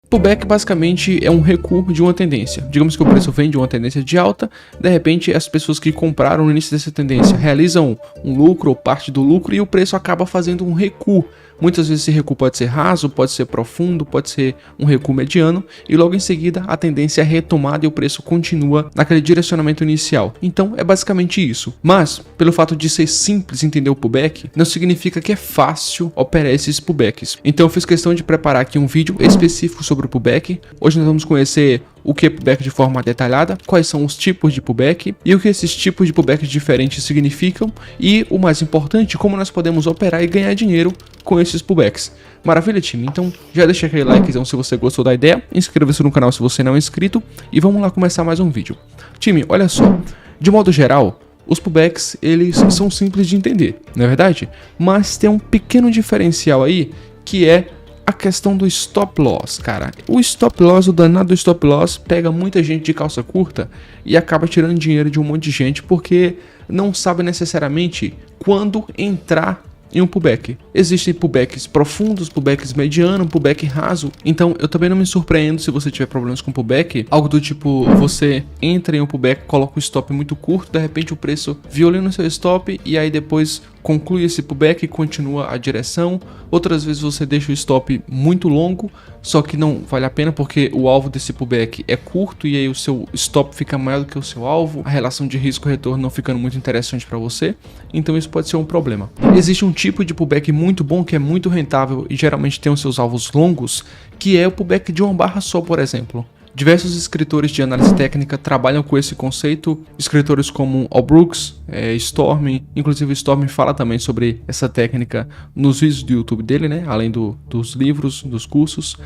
Pullback basicamente é um recuo de uma tendência. Digamos que o preço vem de uma tendência de alta, de repente as pessoas que compraram no início dessa tendência realizam um lucro ou parte do lucro e o preço acaba fazendo um recuo. Muitas vezes esse recuo pode ser raso, pode ser profundo, pode ser um recuo mediano e logo em seguida a tendência é retomada e o preço continua naquele direcionamento inicial. Então é basicamente isso. Mas, pelo fato de ser simples entender o pullback, não significa que é fácil operar esses pullbacks. Então eu fiz questão de preparar aqui um vídeo específico sobre o pullback. Hoje nós vamos conhecer o que é pullback de forma detalhada, quais são os tipos de pullback e o que esses tipos de pullback diferentes significam e, o mais importante, como nós podemos operar e ganhar dinheiro com esses pullbacks. Maravilha, time? Então já deixa aquele likezão se você gostou da ideia, inscreva-se no canal se você não é inscrito e vamos lá começar mais um vídeo. Time, olha só, de modo geral, os pullbacks eles são simples de entender, não é verdade? Mas tem um pequeno diferencial aí que é a questão do stop loss, cara. O stop loss, o danado do stop loss, pega muita gente de calça curta e acaba tirando dinheiro de um monte de gente porque não sabe necessariamente quando entrar em um pullback. Existem pullbacks profundos, pullbacks mediano, pullback raso. Então eu também não me surpreendo se você tiver problemas com pullback. Algo do tipo, você entra em um pullback, coloca o stop muito curto, de repente o preço violenta o seu stop e aí depois conclui esse pullback e continua a direção. Outras vezes você deixa o stop muito longo, só que não vale a pena porque o alvo desse pullback é curto e aí o seu stop fica maior do que o seu alvo, a relação de risco-retorno não ficando muito interessante para você, então isso pode ser um problema. Existe um tipo de pullback muito bom que é muito rentável e geralmente tem os seus alvos longos, que é o pullback de uma barra só, por exemplo. Diversos escritores de análise técnica trabalham com esse conceito, escritores como Al Brooks, Storm, inclusive Storm fala também sobre essa técnica nos vídeos do YouTube dele, né? Além dos livros, dos cursos.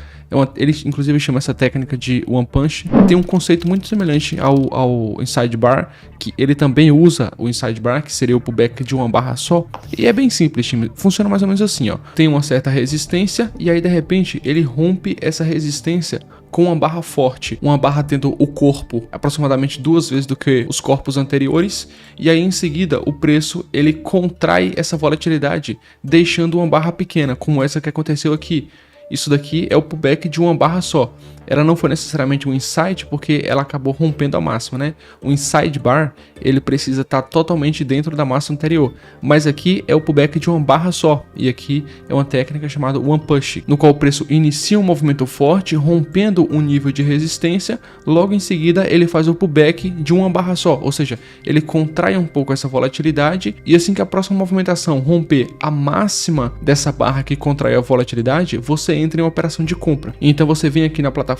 Ele inclusive chama essa técnica de One Punch. Tem um conceito muito semelhante ao Inside Bar, que ele também usa o Inside Bar, que seria o pullback de uma barra só. E é bem simples, time. Funciona mais ou menos assim, ó. Tem uma certa resistência e aí de repente ele rompe essa resistência com uma barra forte, uma barra tendo o corpo aproximadamente 2 vezes do que os corpos anteriores, e aí em seguida o preço ele contrai essa volatilidade, deixando uma barra pequena, como essa que aconteceu aqui. Isso daqui é o pullback de uma barra só. Ela não foi necessariamente um inside porque ela acabou rompendo a máxima, né? O inside bar, ele precisa estar totalmente dentro da máxima anterior. Mas aqui é o pullback de uma barra só. E aqui é uma técnica chamada One Push, no qual o preço inicia um movimento forte, rompendo um nível de resistência. Logo em seguida, ele faz o pullback de uma barra só. Ou seja, ele contrai um pouco essa volatilidade. E assim que a próxima movimentação romper a máxima dessa barra que contrai a volatilidade, você entra em uma operação de compra. Então você vem aqui na plataforma,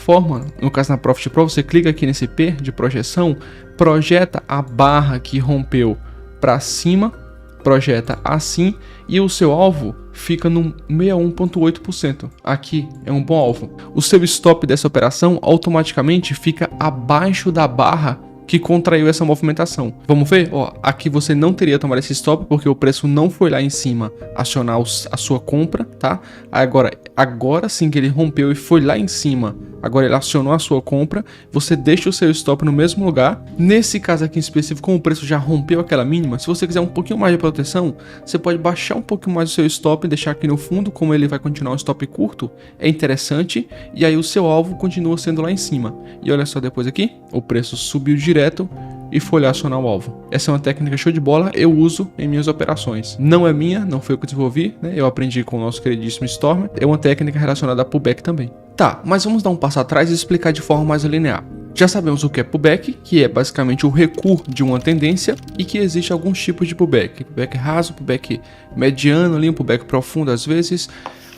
no caso na Profit Pro, você clica aqui nesse P de projeção, projeta a barra que rompeu para cima, projeta assim e o seu alvo fica no 61,8%. Aqui é um bom alvo. O seu stop dessa operação automaticamente fica abaixo da barra que contraiu essa movimentação. Vamos ver? Ó, aqui você não teria tomado esse stop porque o preço não foi lá em cima acionar a sua compra, tá? Agora sim que ele rompeu e foi lá em cima, agora ele acionou a sua compra, você deixa o seu stop no mesmo lugar. Nesse caso aqui em específico, como o preço já rompeu aquela mínima, se você quiser um pouquinho mais de proteção, você pode baixar um pouquinho mais o seu stop e deixar aqui no fundo, como ele vai continuar um stop curto, é interessante, e aí o seu alvo continua sendo lá em cima. E olha só depois aqui, o preço subiu direto e foi lá acionar o alvo. Essa é uma técnica show de bola, eu uso em minhas operações. Não é minha, não foi eu que desenvolvi, né? Eu aprendi com o nosso queridíssimo Storm. É uma técnica relacionada a pullback também. Tá, mas vamos dar um passo atrás e explicar de forma mais linear. Já sabemos o que é pullback, que é basicamente o recuo de uma tendência e que existe alguns tipos de pullback. Pullback raso, pullback mediano, ali, um pullback profundo às vezes.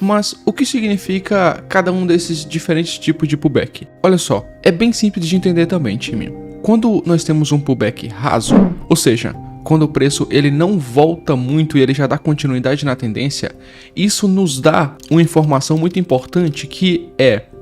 Mas o que significa cada um desses diferentes tipos de pullback? Olha só, é bem simples de entender também, time. Quando nós temos um pullback raso, ou seja, quando o preço ele não volta muito e ele já dá continuidade na tendência, isso nos dá uma informação muito importante que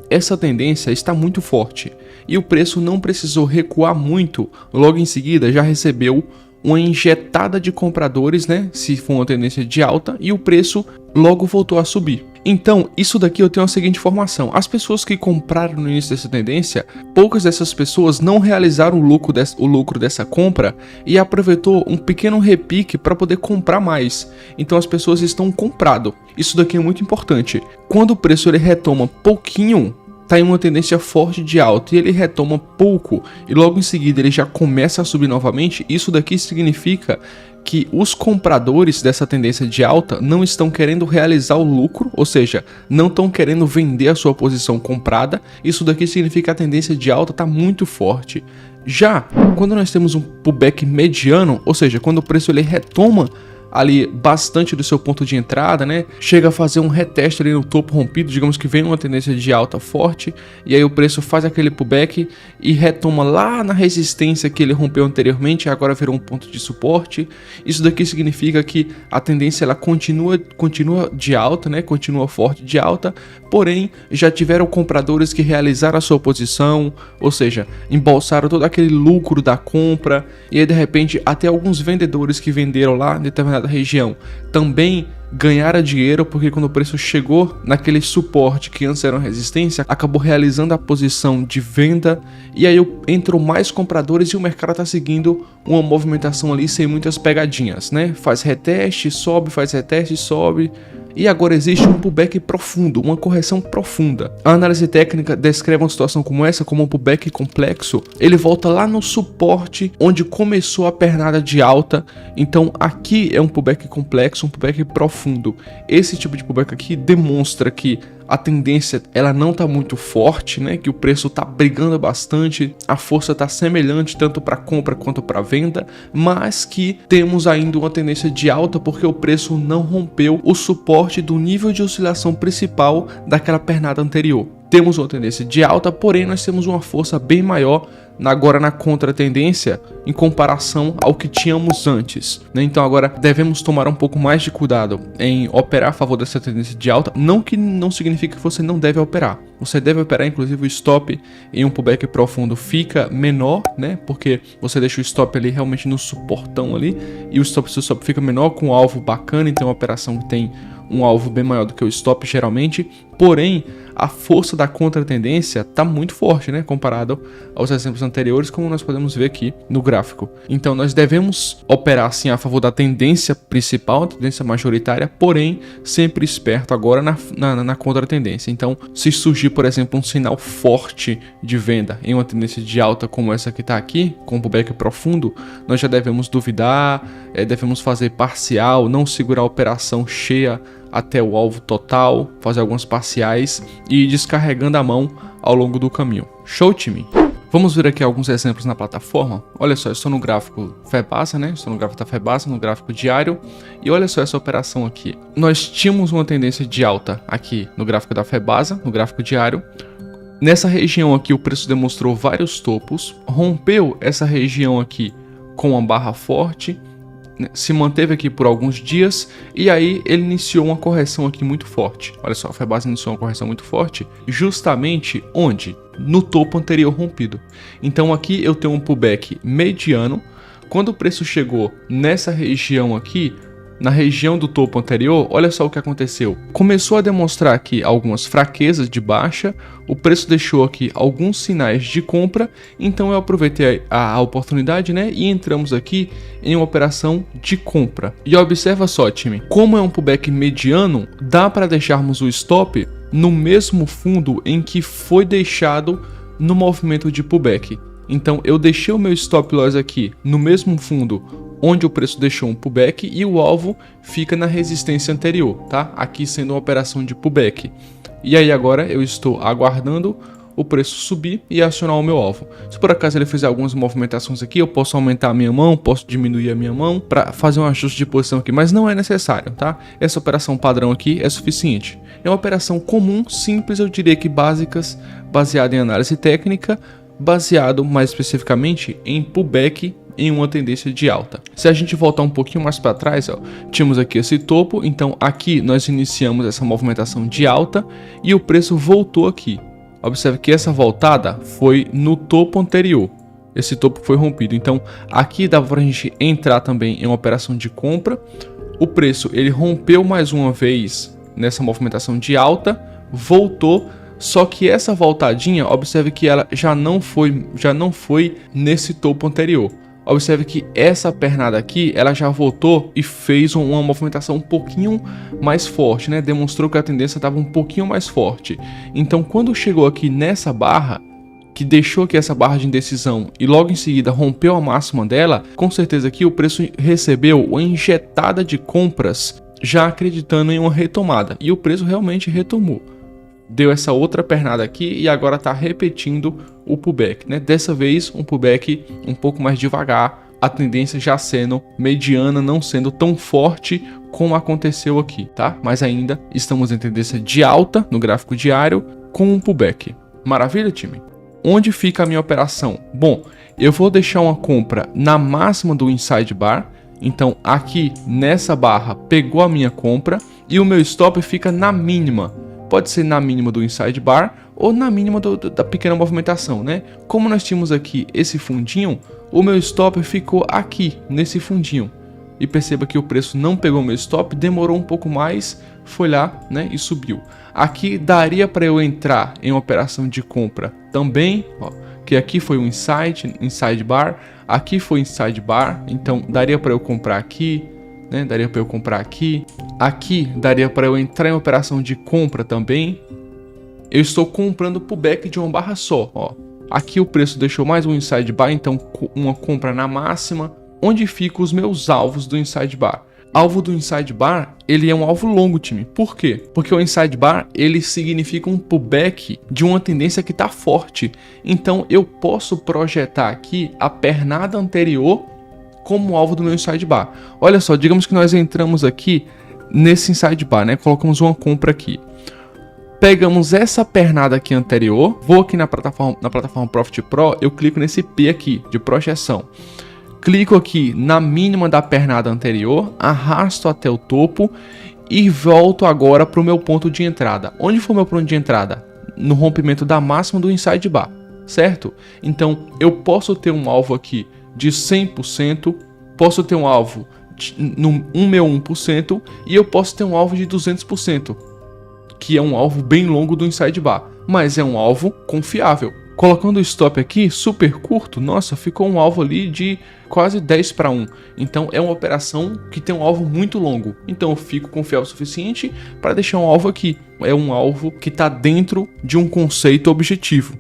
essa tendência está muito forte e o preço não precisou recuar muito, logo em seguida já recebeu uma injetada de compradores, né? Se for uma tendência de alta e o preço logo voltou a subir. Então, isso daqui eu tenho a seguinte informação. As pessoas que compraram no início dessa tendência, poucas dessas pessoas não realizaram o lucro dessa compra e aproveitou um pequeno repique para poder comprar mais. Então, as pessoas estão comprado. Isso daqui é muito importante. Quando o preço ele retoma pouquinho está em uma tendência forte de alta e ele retoma pouco e logo em seguida ele já começa a subir novamente, isso daqui significa que os compradores dessa tendência de alta não estão querendo realizar o lucro, ou seja, não estão querendo vender a sua posição comprada. Isso daqui significa que a tendência de alta está muito forte. Já quando nós temos um pullback mediano, ou seja, quando o preço ele retoma ali bastante do seu ponto de entrada, né? Chega a fazer um reteste ali no topo rompido, digamos que vem uma tendência de alta forte, e aí o preço faz aquele pullback e retoma lá na resistência que ele rompeu anteriormente, e agora virou um ponto de suporte. Isso daqui significa que a tendência ela continua de alta, né? Continua forte de alta, porém já tiveram compradores que realizaram a sua posição, ou seja, embolsaram todo aquele lucro da compra, e aí de repente até alguns vendedores que venderam lá em determinada região também ganharam dinheiro, porque quando o preço chegou naquele suporte que antes era uma resistência, acabou realizando a posição de venda, e aí entrou mais compradores e o mercado está seguindo uma movimentação ali sem muitas pegadinhas, né? Faz reteste, sobe, faz reteste, sobe. E agora existe um pullback profundo, uma correção profunda. A análise técnica descreve uma situação como essa como um pullback complexo. Ele volta lá no suporte onde começou a pernada de alta. Então aqui é um pullback complexo, um pullback profundo. Esse tipo de pullback aqui demonstra que a tendência ela não está muito forte, né? Que o preço está brigando bastante, a força está semelhante tanto para compra quanto para venda, mas que temos ainda uma tendência de alta porque o preço não rompeu o suporte do nível de oscilação principal daquela pernada anterior. Temos uma tendência de alta, porém nós temos uma força bem maior agora na contratendência em comparação ao que tínhamos antes, né? Então agora devemos tomar um pouco mais de cuidado em operar a favor dessa tendência de alta, não que não significa que você não deve operar. Você deve operar, inclusive o stop em um pullback profundo fica menor, né? Porque você deixa o stop ali realmente no suportão ali e o seu stop fica menor com um alvo bacana, então é uma operação que tem um alvo bem maior do que o stop geralmente, porém a força da contratendência está muito forte, né, comparado aos exemplos anteriores, como nós podemos ver aqui no gráfico. Então nós devemos operar sim a favor da tendência principal, a tendência majoritária, porém sempre esperto agora na contratendência. Então se surgir, por exemplo, um sinal forte de venda em uma tendência de alta como essa que está aqui, com um pullback profundo, nós já devemos duvidar, devemos fazer parcial, não segurar a operação cheia até o alvo total, fazer algumas parciais e ir descarregando a mão ao longo do caminho. Show, time? Vamos ver aqui alguns exemplos na plataforma. Olha só, eu estou no gráfico Febasa, né? Estou no gráfico da Febasa, no gráfico diário. E olha só essa operação aqui. Nós tínhamos uma tendência de alta aqui no gráfico da Febasa, no gráfico diário. Nessa região aqui o preço demonstrou vários topos, rompeu essa região aqui com uma barra forte, se manteve aqui por alguns dias e aí ele iniciou uma correção aqui muito forte. Olha só, a Febasa iniciou uma correção muito forte justamente onde? No topo anterior rompido. Então aqui eu tenho um pullback mediano. Quando o preço chegou nessa região aqui, na região do topo anterior, olha só o que aconteceu. Começou a demonstrar aqui algumas fraquezas de baixa, o preço deixou aqui alguns sinais de compra, então eu aproveitei a oportunidade, né, e entramos aqui em uma operação de compra. E observa só, time, como é um pullback mediano, dá para deixarmos o stop no mesmo fundo em que foi deixado no movimento de pullback. Então eu deixei o meu stop loss aqui no mesmo fundo onde o preço deixou um pullback e o alvo fica na resistência anterior, tá? Aqui sendo uma operação de pullback. E aí agora eu estou aguardando o preço subir e acionar o meu alvo. Se por acaso ele fizer algumas movimentações aqui, eu posso aumentar a minha mão, posso diminuir a minha mão para fazer um ajuste de posição aqui, mas não é necessário, tá? Essa operação padrão aqui é suficiente. É uma operação comum, simples, eu diria que básicas, baseada em análise técnica, baseado mais especificamente em pullback em uma tendência de alta. Se a gente voltar um pouquinho mais para trás, ó, tínhamos aqui esse topo, então aqui nós iniciamos essa movimentação de alta e o preço voltou aqui. Observe que essa voltada foi no topo anterior. Esse topo foi rompido, então aqui dava para a gente entrar também em uma operação de compra. O preço ele rompeu mais uma vez nessa movimentação de alta, voltou. Só que essa voltadinha, observe que ela já não foi nesse topo anterior. observe que essa pernada aqui, ela já voltou e fez uma movimentação um pouquinho mais forte, né? Demonstrou que a tendência estava um pouquinho mais forte. Então, quando chegou aqui nessa barra, que deixou aqui essa barra de indecisão e logo em seguida rompeu a máxima dela, com certeza aqui o preço recebeu uma injetada de compras, já acreditando em uma retomada. E o preço realmente retomou. Deu essa outra pernada aqui e agora está repetindo o pullback, né? Dessa vez um pullback um pouco mais devagar, a tendência já sendo mediana, não sendo tão forte como aconteceu aqui, tá? Mas ainda estamos em tendência de alta no gráfico diário com um pullback. Maravilha, time? Onde fica a minha operação? Bom, eu vou deixar uma compra na máxima do inside bar. Então aqui nessa barra pegou a minha compra e o meu stop fica na mínima. Pode ser na mínima do inside bar ou na mínima da pequena movimentação, né? Como nós tínhamos aqui esse fundinho, o meu stop ficou aqui nesse fundinho. E perceba que o preço não pegou meu stop, demorou um pouco mais, foi lá, né, e subiu. Aqui daria para eu entrar em uma operação de compra também, ó, que aqui foi um inside bar, aqui foi inside bar, então daria para eu comprar aqui, né, daria para eu comprar aqui, aqui daria para eu entrar em operação de compra também. Eu estou comprando pullback de uma barra só, ó. Aqui o preço deixou mais um inside bar, então uma compra na máxima. Onde ficam os meus alvos do inside bar? Alvo do inside bar, ele é um alvo longo, time. Por quê? Porque o inside bar, ele significa um pullback de uma tendência que está forte. Então eu posso projetar aqui a pernada anterior como alvo do meu inside bar. Olha só, digamos que nós entramos aqui nesse inside bar, né? Colocamos uma compra aqui. Pegamos essa pernada aqui anterior, vou aqui na plataforma Profit Pro, eu clico nesse P aqui de projeção. Clico aqui na mínima da pernada anterior, arrasto até o topo e volto agora para o meu ponto de entrada. Onde foi o meu ponto de entrada? No rompimento da máxima do inside bar, certo? Então eu posso ter um alvo aqui de 100%, posso ter um alvo no 1/1% e eu posso ter um alvo de 200%, que é um alvo bem longo do inside bar, mas é um alvo confiável. Colocando o stop aqui, super curto, nossa, ficou um alvo ali de quase 10/1. Então é uma operação que tem um alvo muito longo. Então eu fico confiável o suficiente para deixar um alvo aqui. É um alvo que está dentro de um conceito objetivo.